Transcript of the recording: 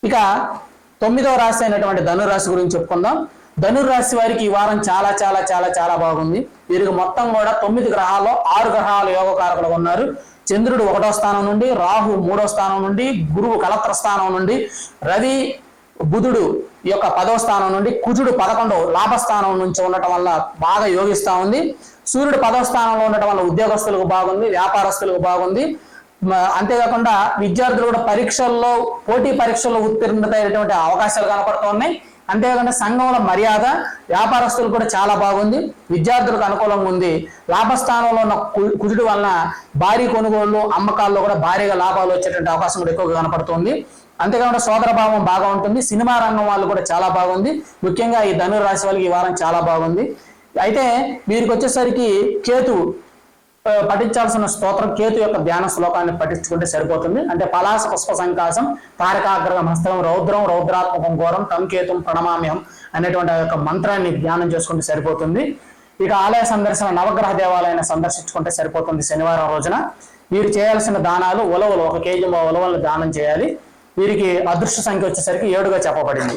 ఇక 9వ రాశి అయినటువంటి ధనురాశి గురించి చెప్పుకుందాం. ధనురాశి వారికి ఈ వారం చాలా చాలా చాలా చాలా బాగుంది. వీరికి మొత్తం కూడా 9 గ్రహాల్లో 6 గ్రహాలు యోగకారకులు ఉన్నారు. చంద్రుడు 1వ స్థానం నుండి, రాహు 3వ స్థానం నుండి, గురువు కలత్ర స్థానం నుండి, రవి బుధుడు ఈ యొక్క 10వ స్థానం నుండి, కుజుడు 11వ లాభస్థానం నుంచి ఉండటం వల్ల బాగా యోగిస్తా ఉంది. సూర్యుడు 10వ స్థానంలో ఉండటం వల్ల ఉద్యోగస్తులకు బాగుంది, వ్యాపారస్తులకు బాగుంది. అంతేకాకుండా విద్యార్థులు కూడా పరీక్షల్లో పోటీ పరీక్షల్లో ఉత్తీర్ణత అయినటువంటి అవకాశాలు కనపడుతున్నాయి. అంతేకాకుండా సంఘంలో మర్యాద, వ్యాపారస్తులు కూడా చాలా బాగుంది, విద్యార్థులకు అనుకూలంగా ఉంది. లాభస్థానంలో ఉన్న కుజుడు వలన భారీ కొనుగోళ్లు, అమ్మకాల్లో కూడా భారీగా లాభాలు వచ్చేటువంటి అవకాశం కూడా ఎక్కువగా కనపడుతుంది. అంతేకాకుండా సోదర భావం బాగా ఉంటుంది. సినిమా రంగం వాళ్ళు కూడా చాలా బాగుంది. ముఖ్యంగా ఈ ధనుర్ రాశి వాళ్ళకి ఈ వారం చాలా బాగుంది. అయితే వీరికి వచ్చేసరికి కేతు పఠించాల్సిన స్తోత్రం, కేతు యొక్క ధ్యాన శ్లోకాన్ని పఠించుకుంటే సరిపోతుంది. అంటే పలాస పుష్ప సంకాశం తారకాగ్రహం హస్తం రౌద్రం రౌద్రాత్మకం ఘోరం తం కేతుం ప్రణమామ్యం అనేటువంటి ఆ యొక్క మంత్రాన్ని ధ్యానం చేసుకుంటే సరిపోతుంది. ఇక ఆలయ సందర్శన, నవగ్రహ దేవాలయాన్ని సందర్శించుకుంటే సరిపోతుంది. శనివారం రోజున వీరు చేయాల్సిన దానాలు ఉలవలు, 1 కేజీ ఉలవలు దానం చేయాలి. వీరికి అదృష్ట సంఖ్య వచ్చేసరికి 7గా చెప్పబడింది.